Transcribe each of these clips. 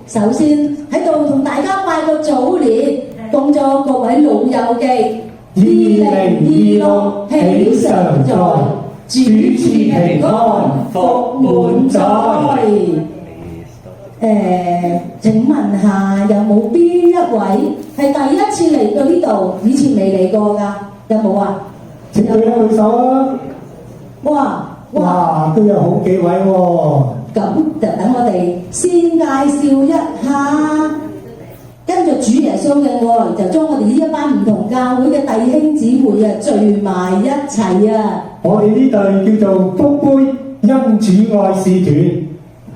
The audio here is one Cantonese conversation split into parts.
首先喺度同大家拜個早年，恭祝各位老友記2026喜常在，主持平安，福滿載。請問下有冇邊一位係第一次嚟到呢度，以前未嚟過㗎？有冇啊？請舉一舉手啊！哇，都有好幾位喎。咁就等我哋先介紹一下，跟住主耶穌嘅愛，就將我哋呢一班唔同教會嘅弟兄姊妹啊聚埋一齊啊！我哋呢隊叫做福杯恩主愛使團，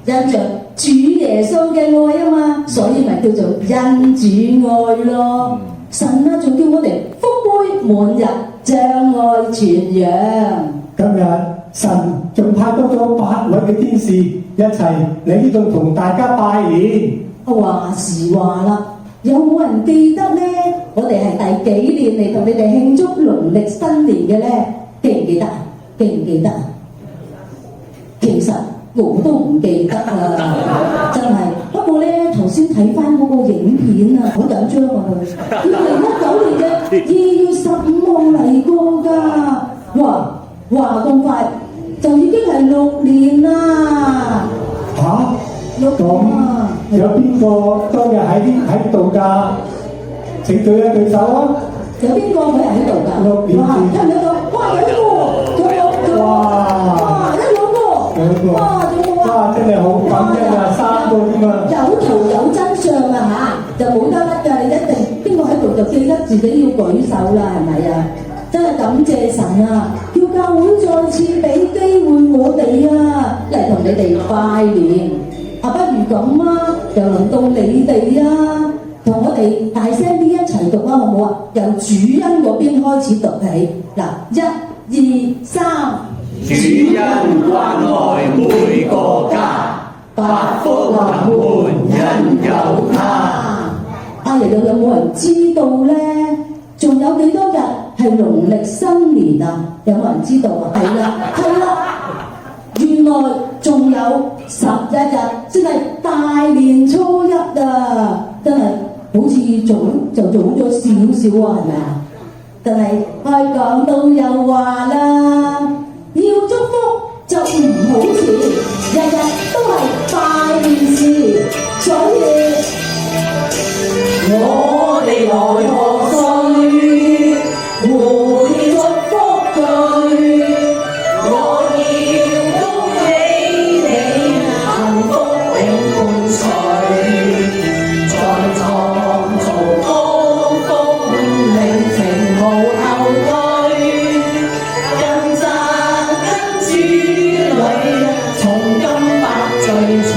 因着主耶穌嘅愛啊嘛，所以咪叫做恩主愛咯。神啊，仲叫我哋福杯滿溢，將愛傳揚。今日神仲派多咗8位嘅天使一齊嚟呢度同大家拜年。話時話啦，有冇人記得呢？我哋係第幾年嚟同你哋慶祝農曆新年嘅呢？記唔記得？記唔記得？其實我都唔記得啦，真係。不過呢，頭先睇翻嗰個影片啊，好緊張啊佢。2019年嘅2月15號嚟過㗎，哇咁快就已經係6年啦。咁有邊個當日喺度㗎？請舉一舉手啊！有邊個嗰日喺度㗎？聽唔聽到？哇，有一個，仲有，哇，一兩個，哇，仲有啊！真係好感恩啊，3個添啊！有圖有真相啊嚇，就冇得甩㗎，你一定邊個喺度就記得自己要舉手啦，係咪啊？真係感謝神啊！叫教會再次俾機會我哋啊，嚟同你哋拜年。不如咁啊，又輪到你哋啊，同我哋大聲啲一齊讀啊，好唔好啊？由主恩嗰邊開始讀起。嗱，1、2、3。主恩關愛每個家，百福臨門因有他。有冇人知道呢？仲有幾多日係農曆新年啊？有冇人知道啊？係啦，原來仲有11日先係大年初一啊！真係好似早咗少少啊，係咪啊？但係開講到又話啦，要祝福就唔好遲，日日都係拜年時，所以我哋來賀歲，會祝福佢。我要恭喜你，幸福永伴隨，在創造高峰，令情無後退，更讚恩主裏，從今百歲隨。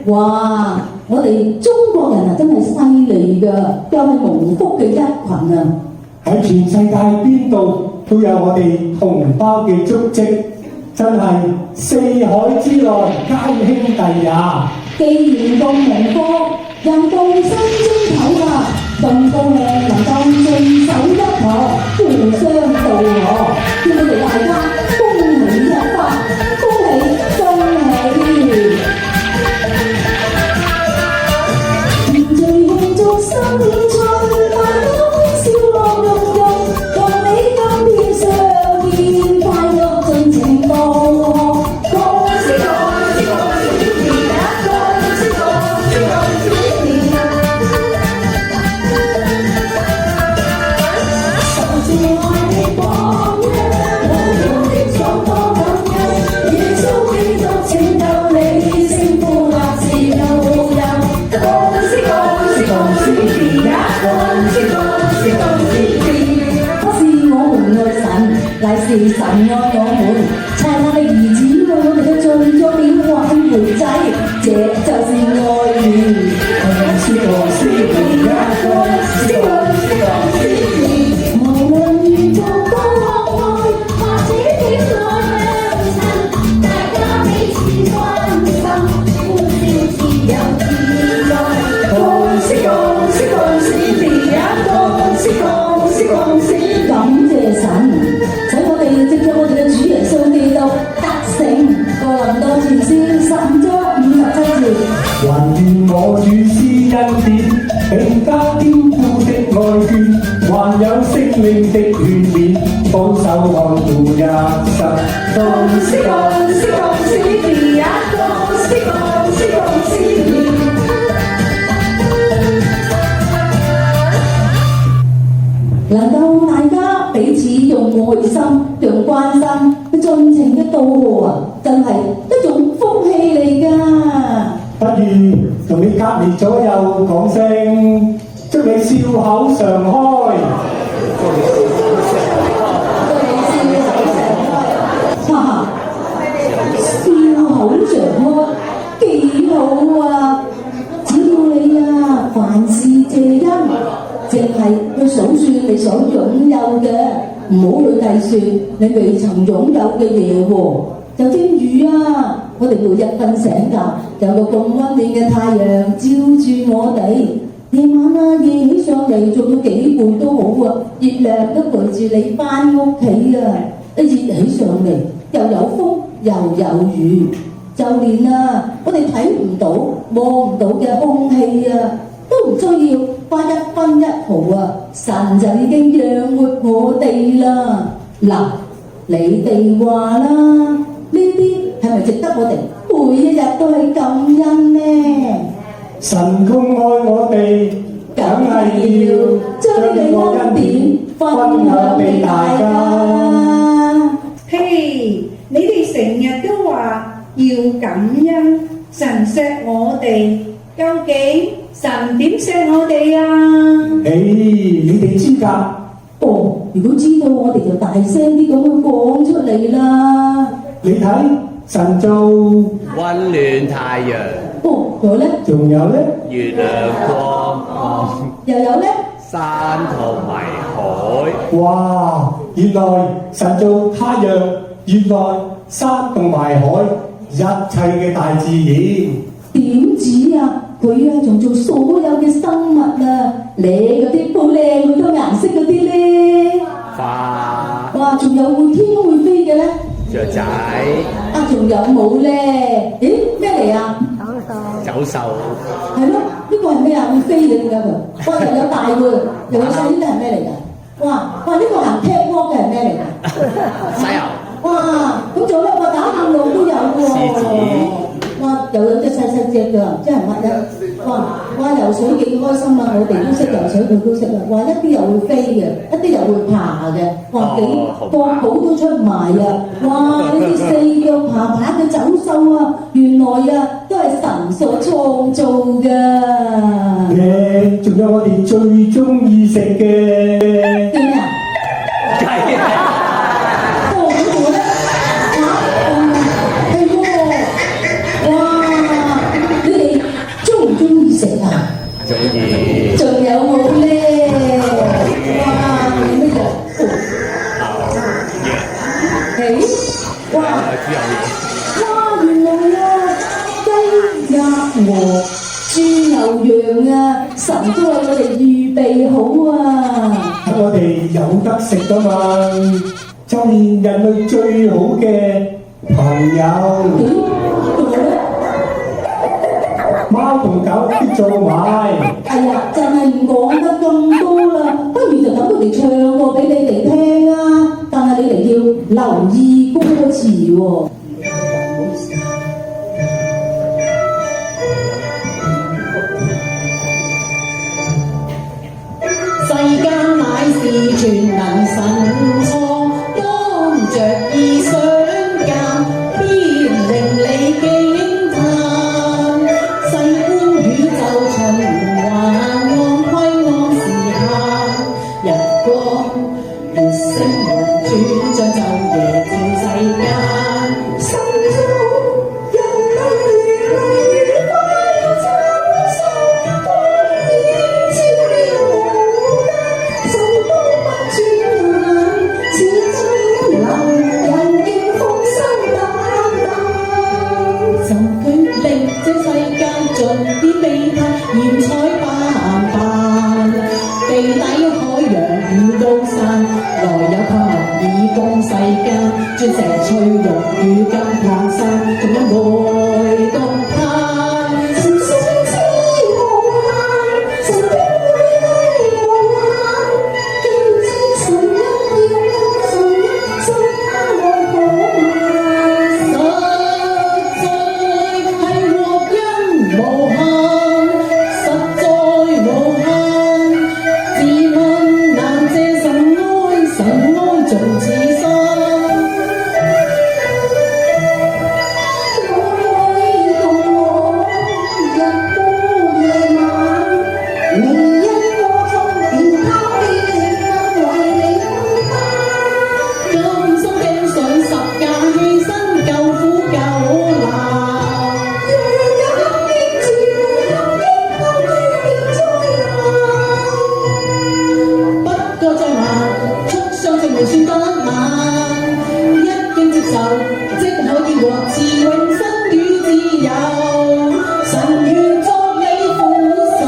哇！我哋中國人啊，真係犀利㗎，又係蒙福嘅一群啊！喺全世界邊度都有我哋同胞嘅足跡，真係四海之內皆兄弟呀！既然咁蒙福，又到新正頭啦，咁高興能夠聚首一旁，互相道賀，叫我哋大家恭喜一番，恭喜恭喜！團聚慶祝新春，大家歡笑樂融融，共你今天相見，快樂盡情道賀，恭喜恭喜恭喜你呀！恭喜恭喜恭喜你呀！受是愛的榜樣，無用的爽多感恩，耶穌基督拯救你，聖父立志有有。恭喜恭喜恭喜你呀！恭喜恭喜恭喜你！不是我們愛神，乃是神愛我們，差他的兒子為我哋嘅罪作了挽回祭，這就是愛意。恭喜恭喜你呀！恭喜恭喜恭喜你！無論遇到多愛，或者點愛兩親，大家彼此關心，歡笑自由自在。恭喜恭喜恭喜你呀！恭喜恭喜恭喜！感謝神，使我哋藉著我哋嘅主耶穌基督得勝。哥林多前書10章57節。還願我與施恩典，並加堅固的愛眷，還有聖靈的勸勉，保守看顧一生。恭喜恭喜恭喜你呀！恭喜恭喜恭喜你！能夠大家彼此用愛心、用關心、盡情嘅道賀啊，真係一種福氣嚟㗎。不如同你隔離左右講聲，祝你笑口常開。哈！笑口常開幾好啊！只要你啊，凡事謝恩，淨係去數算你所擁有嘅，唔好去計算你未曾擁有嘅嘢喎。就正如啊，我哋每日瞓醒覺，有個咁溫暖嘅太陽照住我哋。夜晚啊，夜起上嚟做到幾攰都好啊，月亮都陪住你返屋企啊。一熱起上嚟，又有風又有雨，就連啊我哋睇唔到、摸唔到嘅空氣啊，都唔需要花一分一毫啊，神就已經養活我哋啦。嗱，你哋話啦，呢啲係咪值得我哋每一日都係感恩呢？神咁愛我哋，梗係要將呢個恩典分享俾大家。嘿，你哋成日都話要感恩，神錫我哋，究竟神點錫我哋啊？你哋知㗎？哦，如果知道我哋就大聲啲咁去講出嚟啦。你睇神做溫暖太陽，哦，仲有咧？仲有咧？月亮光，又有咧？山同埋海。哇！原來神做太陽，原來山同埋海，一切嘅大自然。點止啊？佢啊仲做所有嘅生物啊，你嗰啲好靚好多顏色嗰啲咧。花哇！仲有會天空會飛嘅咧？雀仔、啊，仲有冇咧？咦，咩嚟啊？走獸，係咯，呢個係咩啊？會飛嘅點解佢？哇！又有大嘅，又有細，呢啲係咩嚟㗎？哇！哇！呢個行 catwalk 嘅係咩嚟㗎？犀牛。哇！咁仲有咧，我打喊路都有喎。獅子。哇！又有隻細細隻㗎，真係乜嘢？哇！哇！游水幾開心啊！我哋都識游水，佢都識啊！哇！一啲又會飛嘅，一啲又會爬嘅。哇！幾個寶都出埋啊！哇！呢啲四腳爬嘅走獸啊，原來啊都係神所創造㗎。仲有我哋最中意食嘅叫咩啊？雞啊！哦，嗰個咧係喎，哇！你哋中唔中意食啊？中意。仲有冇咧？哇！咩嘢？誒，哇！哇！原來啊，雞鴨鵝豬牛羊啊，神都為我哋預備好啊！係我哋有得食㗎嘛，就連人類最好嘅朋友仲有咧？貓同狗必做埋。哎呀，就係唔講得咁多啦，不如就等佢哋唱個俾你哋聽啊！但係你哋要留意歌詞喎。世間乃是全能神創，當着意相鑑，必令你驚歎。世觀宇宙循環，按規按時限，日光月星輪轉，將晝夜照世間。心中人類如淚花慘受，當然照亮我家，受多不轉眼，始終能人見風生膽膽。就佢令這世界盡啲美態，豔彩斑斑，地底海洋與高山，來有購物以供世間，鑽石翠玉與金礦山，仲有愛共嘆。神聖之無限，神的美麗無限，既知神恩要愛神恩，信他愛可萬。實在係獲恩無限，實在無限。自問難謝神愛，神愛盡此生。愛共我日多夜晚，你因我中連拋棄你，為你分擔。甘心釘上十架犧牲，救苦救難。若有陰天自會陰天，後面災難。不過再難，出雙證未算不晚，一經接受，即可以獲賜永生與自由。神願作你父神，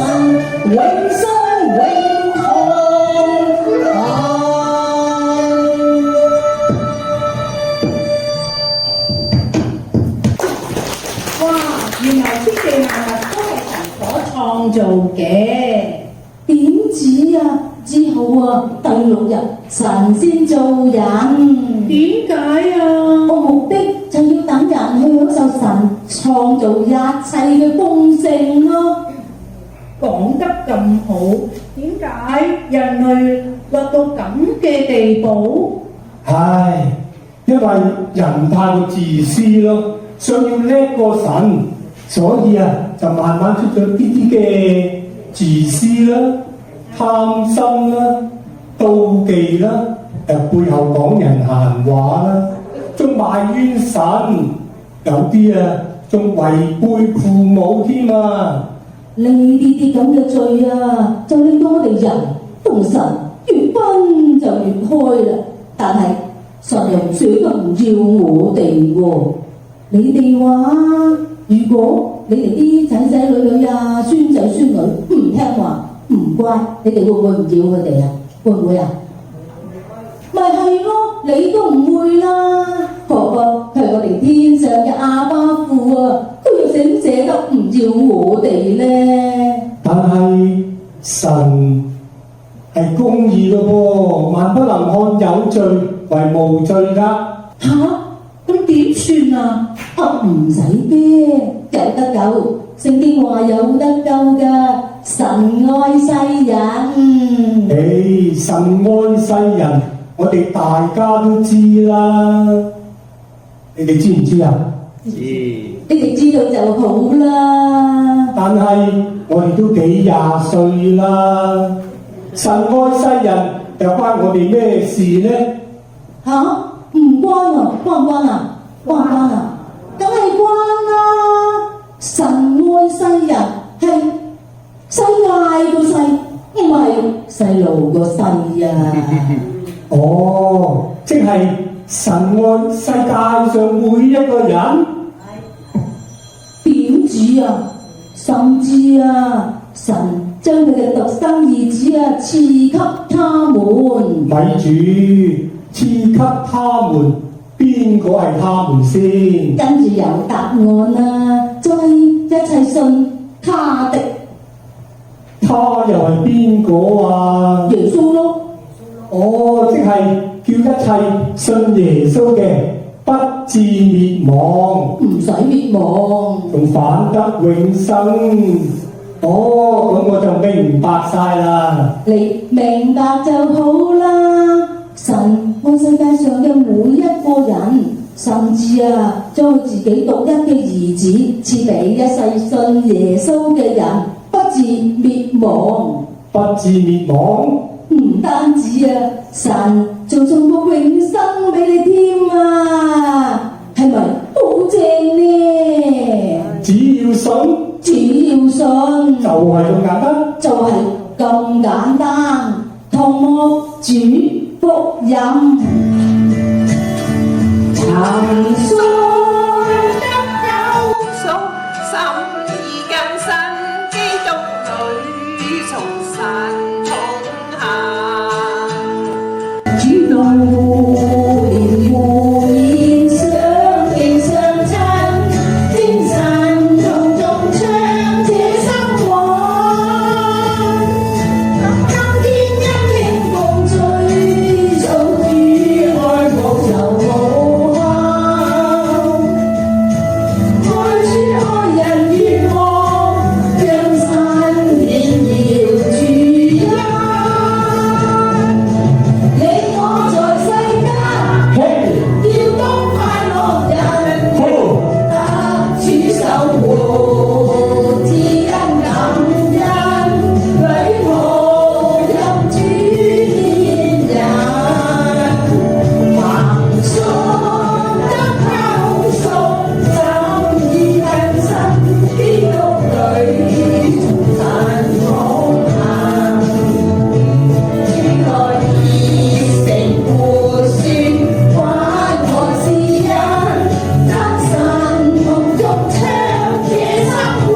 永生永恆。哇！原來天地萬物都係神所創造嘅。點止啊？之後啊，第6日神先做人。點解啊？個目的就要等人去享受神創造一切嘅豐盛咯。講得咁好，點解人類落到咁嘅地步？唉，因為人太過自私咯，想要叻過神，所以啊就慢慢出咗啲啲嘅自私啦、貪心啦、妒忌啦，背後講人閒話啦，仲埋怨神，有啲啊仲違背父母添啊！呢啲咁嘅罪啊，就令到我哋人同神越分就越開啦。但係神又唔捨得唔要我哋喎。你哋話，如果你哋啲仔仔女女啊、孫仔孫女唔聽話、唔乖，你哋會唔會唔要佢哋啊？會唔會啊？咪係咯，你都唔會啦。何況係我哋天上嘅阿爸父啊，佢又捨唔捨得唔要我哋咧？但係神係公義嘅喎，萬不能看有罪為無罪㗎。吓？咁點算啊？唔使驚，有得救。聖經話有得救㗎，神愛世人。神愛世人，我哋大家都知啦。你哋知唔知啊？你哋知道就好啦。但係我哋都幾廿歲啦，神愛世人又關我哋咩事呢？唔關啊，關唔關啊？關唔關啊？梗係關啦！神愛世人係世界個世，唔係細路個世啊！哦，即係神愛世界上每一個人。點止啊？甚至啊，神將佢嘅獨生兒子啊賜給他們。咪住，賜給他們，邊個係他們先？跟住有答案啦，就係一切信他的。他又係邊個啊？耶穌咯。哦，即係叫一切信耶穌嘅不至滅亡，唔使滅亡，仲反得永生。哦，咁我就明白晒啦。你明白就好啦。神愛世界上嘅每一個人，甚至啊將佢自己獨一嘅兒子賜俾一世信耶穌嘅人，不至滅亡。不至滅亡，唔單止啊，神仲送個永生俾你添啊，係咪好正呢？只要信只要信就係咁簡單。就係咁簡單。同我主福音，曾信得救贖，心意更新，基督裏從神同行。主路連互勉相敬相親，精神同眾唱這生活。今天因慶共聚，訴主愛慕就無限。愛主愛人如我，將身獻耀主恩。你我在世間，要當快樂人，得主守護，知恩感恩，舉目入主天人，憑信得救贖，心意更新，基督裏從神同行。主愛已成活説，關愛是恩，真神同眾唱這生活。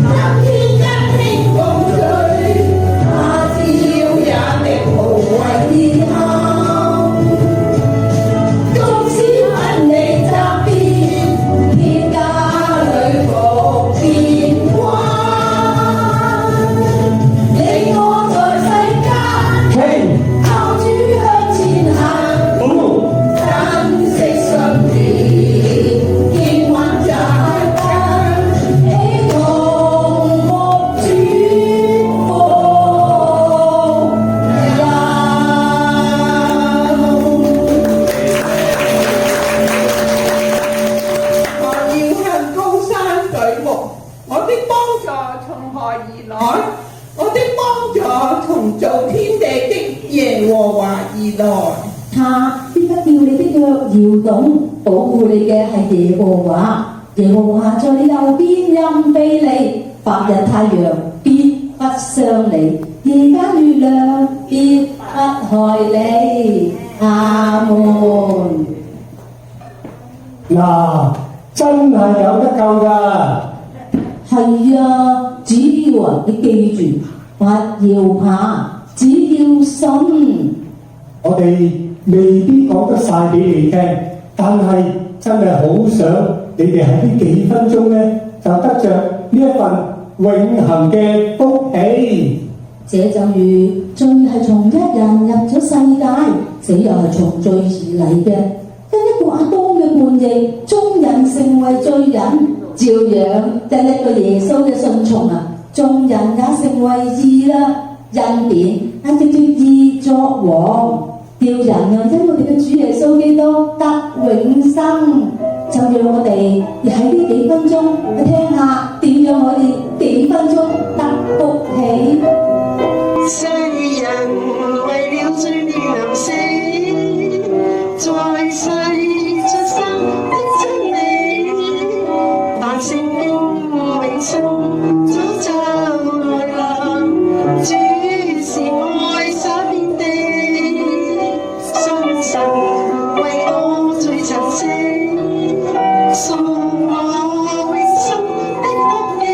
今天因慶共聚，他朝也力無遺憾。縱使分離責別，天家裏復變幻。你我在世間，靠主向前行，珍惜信念，堅穩扎根，起同牧主福音。我要向高山舉目，我的幫助從何而來？我的幫助從造天地的耶和華而來。他必不叫你的腳搖動，保護你嘅係耶和華。耶和華在你右邊蔭庇你，白日太陽必不傷你，夜間月亮必不害你。阿門。嗱，真係有得救㗎。係啊，只要啊你記住，不要怕，只要信。我哋未必講得晒俾你聽，但係真係好想你哋喺呢幾分鐘咧，就得着呢一份永恆嘅福氣。這就如罪係從一人入咗世界，死又係從罪而嚟嘅。因一個亞當嘅叛逆，眾人成為罪人。照樣因一個耶穌嘅信從啊，眾人也成為義啦。恩典係藉住義作王，叫人啊因我哋嘅主耶穌基督得永生。就讓我哋喺呢幾分鐘去聽下點樣可以幾分鐘得福氣。世人為了罪孽流死，在世出生的真理，但聖經永生早就來臨。主是愛灑遍地，信神為我罪曾死，送我永生的福氣。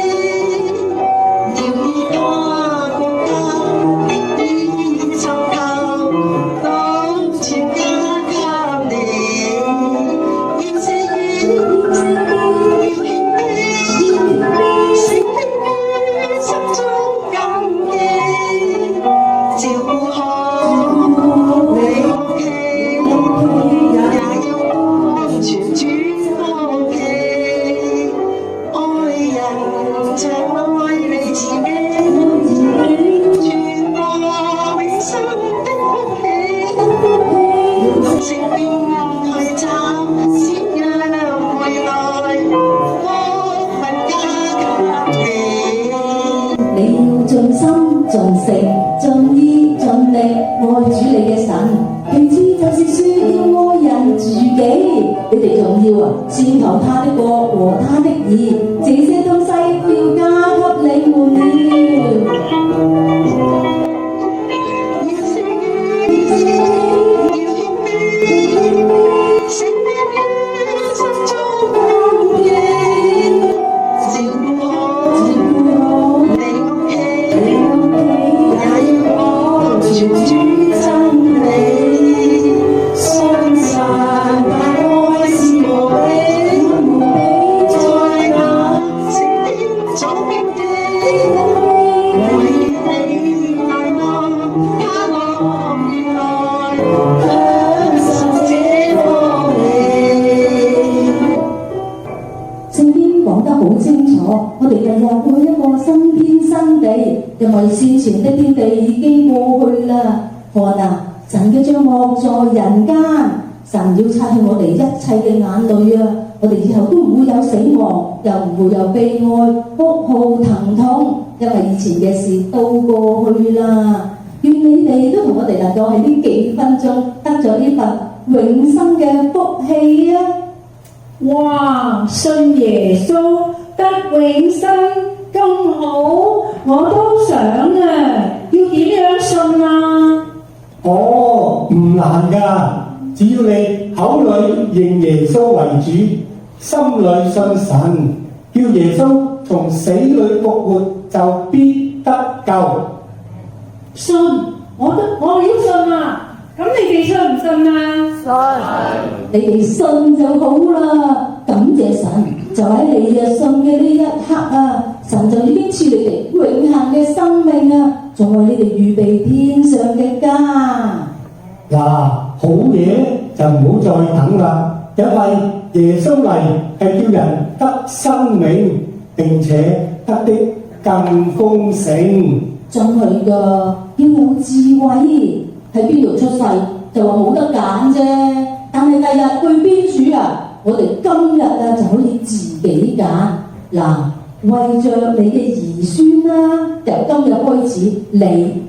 你哋仲要先求他的國和他的義，這些東西都要加給你們了。我哋日日過一個新天新地，因為先前的天地已經過去啦。看啊，神嘅帳幕在人間，神要擦去我哋一切嘅眼淚啊！我哋以後都唔會有死亡，又唔會有悲哀、哭號、疼痛，因為以前嘅事都過去啦。願你哋都同我哋能夠喺呢幾分鐘得咗呢份永生嘅福氣啊！哇！信耶穌得永生咁好，我都想啊！要點樣信啊？哦，唔難㗎，只要你口裏認耶穌為主，心裏信神，叫耶穌從死裏復活，就必得救。信，我要信啊！咁你哋信唔信啊？你哋信就好啦，感謝神，就喺你嘅信嘅呢一刻啊，神就已經賜你哋永恆嘅生命啊，仲為你哋預備天上嘅家。嗱，好嘢就唔好再等啦，因為耶穌嚟係叫人得生命，並且得的更豐盛。真係㗎，要有智慧。喺邊度出世就話冇得揀啫，但係第日去邊處啊？我哋今日啊就可以自己揀。嗱，為着你嘅兒孫啦，由今日開始，你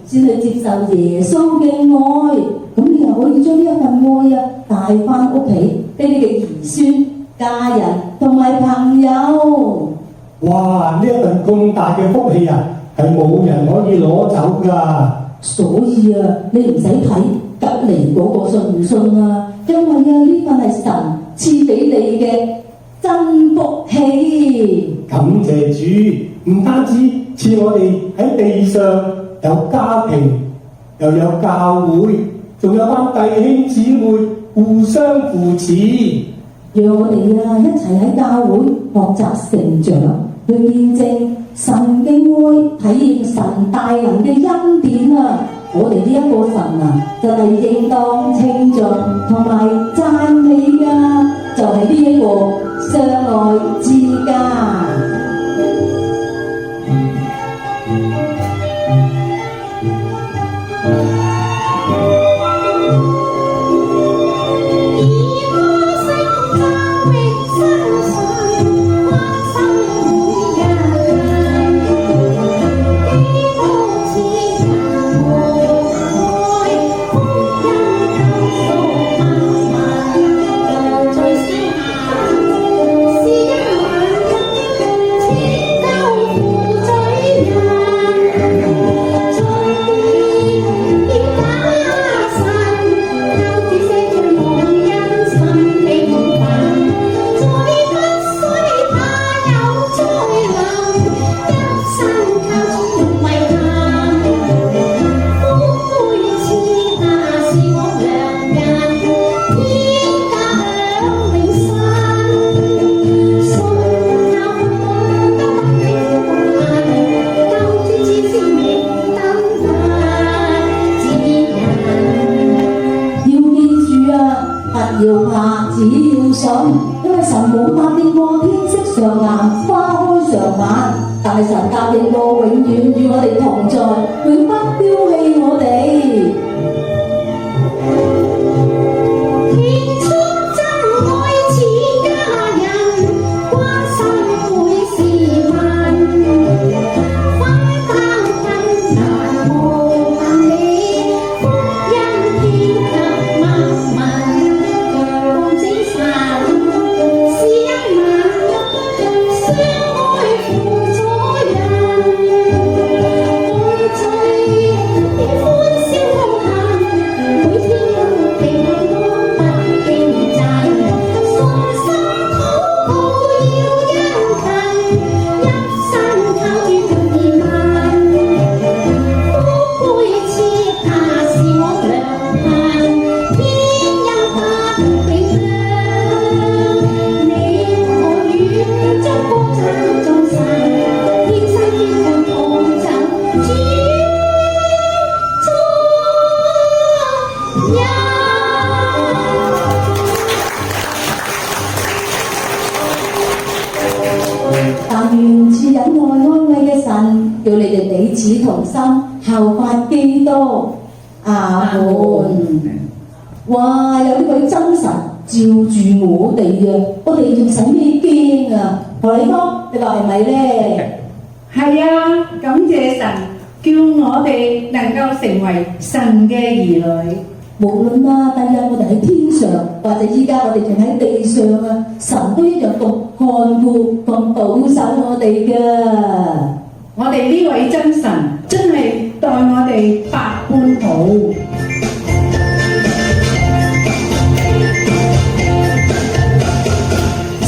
先去接受耶穌嘅愛，咁你又可以將呢一份愛啊帶翻屋企，俾你嘅兒孫、家人同埋朋友。哇！呢一份咁大嘅福氣啊，係冇人可以攞走㗎。所以啊，你唔使睇隔離嗰個信唔信啊，因為啊呢份係神賜俾你嘅真福氣。感謝主，唔單止賜我哋喺地上有家庭，又有教會，仲有班弟兄姊妹互相扶持，讓我哋啊一齊喺教會學習成長，去見證神嘅愛，體驗神大能嘅恩典啊！我哋呢一個神啊，就係應當稱頌同埋讚美㗎，就係呢一個相愛之家。要怕，只要信，因為神冇答應過天色常藍，花開常晚，但係神答應過永遠與我哋同在，永不丟棄我哋。叫你哋彼此同心，效法基督。阿門。哇！有呢位真神照住我哋啊，我哋仲使咩驚啊？何禮芳，你話係咪咧？係啊，感謝神，叫我哋能夠成為神嘅兒女。無論啊，第日我哋喺天上，或者依家我哋仲喺地上啊，神都一樣咁看顧、咁保守我哋㗎。我哋呢位真神真係待我哋百般好。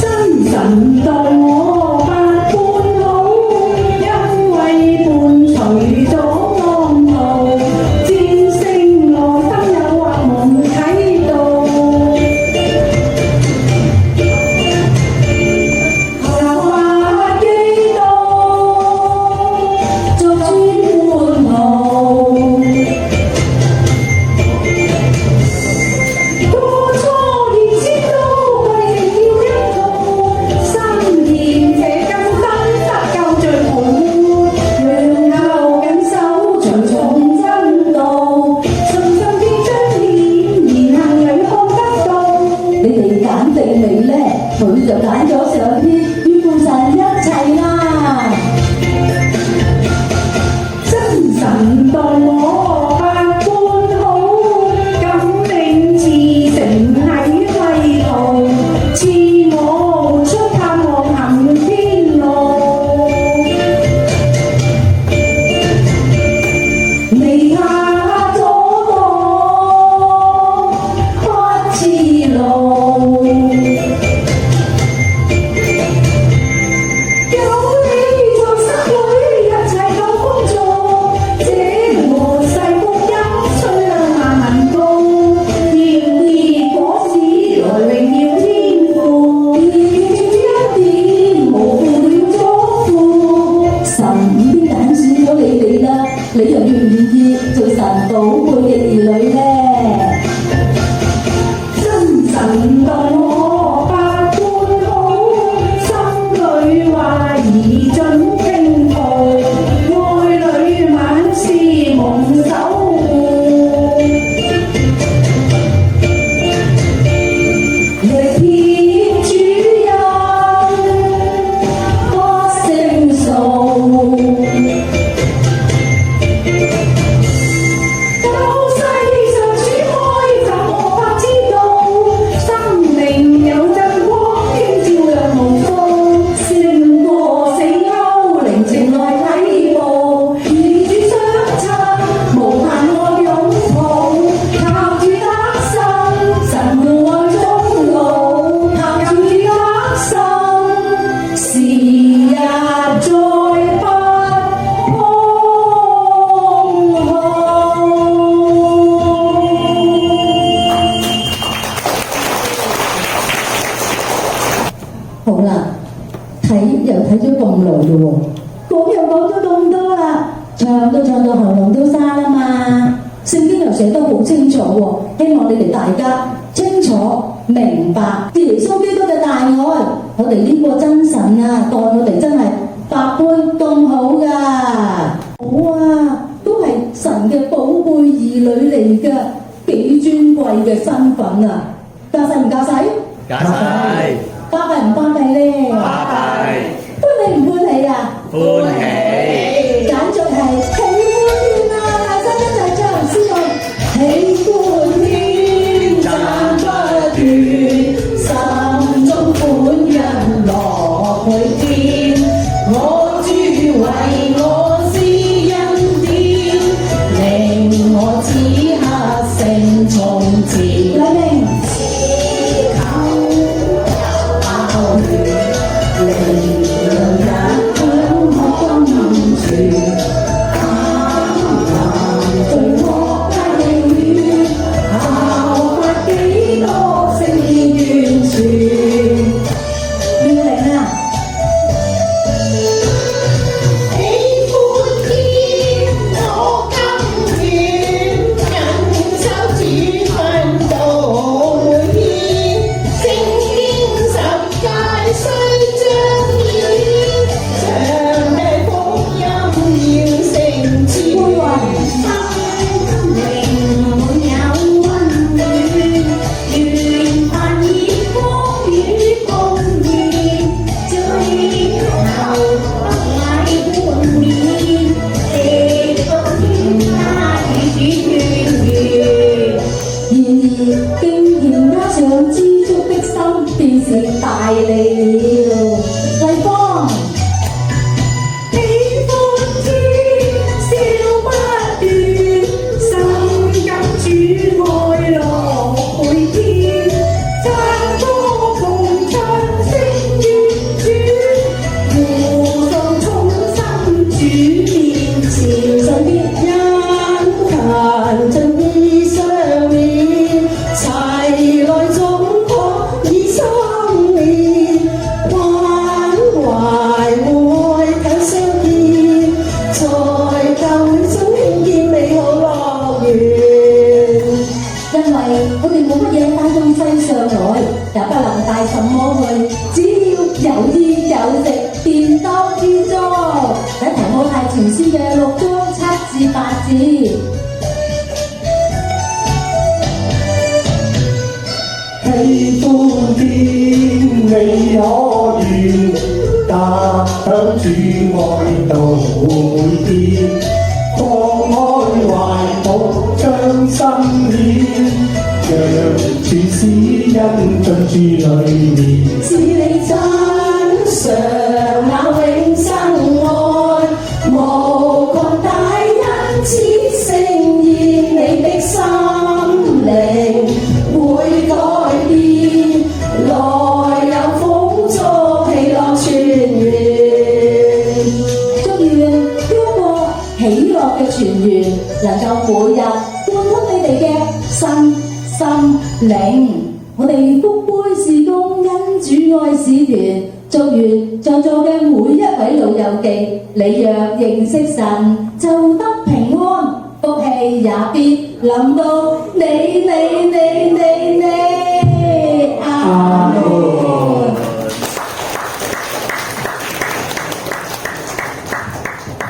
真神待我百般好，因為伴隨咗安道，戰勝內心誘惑蒙啟導。效法基督，作專門徒。當初連先都為了一個心念這更深得救最滿，讓後緊守隨從真道，信心必彰顯，言行又要看得到。你哋揀定未咧？佢就揀咗上天，與父神一齊啦。真神待我百般好，感領至誠喺歸途，賜我出探望行天路。未怕阻擋不知路，有你在心裏，一切都豐足。這和世福音吹向萬民高，要結果子來榮耀天父，要照主恩典，無負了祝福。神已經揀選咗你哋啦，你又願唔願意做神寶貝嘅兒女咧？真神待我百般好，心裏話已準傾吐，愛裏萬事蒙守護。力獻主恩，不勝數。到世上主開閘，我不知道，生命有真光，經照亮無數，勝過死幽靈情來睇步，與主相親，無限愛擁抱，靠主得生，神護愛終老，靠主得生，時日再不空好啦，睇又睇咗咁耐咯喎，講又講咗咁多啦，唱都唱到喉嚨都沙啦嘛。聖經又寫得好清楚喎，希望你哋大家清楚明白耶穌基督嘅大愛。我哋呢個真神啊，待我哋真係百般咁好噶。好啊，都係神嘅寶貝兒女嚟噶，幾尊貴嘅身份啊！教細唔教細？假世巴閉唔巴閉咧？巴閉歡喜唔歡喜啊？歡喜，簡直係喜歡天啊！大家一齊唱詩句，喜歡天讚不斷，心中歡欣樂去天。我主為我施恩典，令我此刻勝從前。然加上知足的心，便是大利了。麗芳。喜歡天，笑不斷，心感主愛樂每天，讚歌共唱聲願主，互訴衷心主面前，曾別因勤盡意相連，齊來總可以心連，關懷會近相見，在教會中興建美好樂園。因為我哋冇乜嘢帶到世上來，也不能帶什麼去，只要有衣有食，便當知足。喺提摩太前書嘅6章7至8節。喜歡天，你可願踏響主愛道每天，放開懷抱將心獻，讓全是恩進駐裏面。是你真常那永生愛，無窮大恩賜盛宴，你的心靈會改變，來有豐足喜樂泉源。祝願呢一個喜樂嘅泉源能夠每日灌通你哋嘅身心靈。我哋福杯事工恩主愛使團，祝願在座嘅每一位老友記，你若認識神，就得平安，福氣也必臨到你。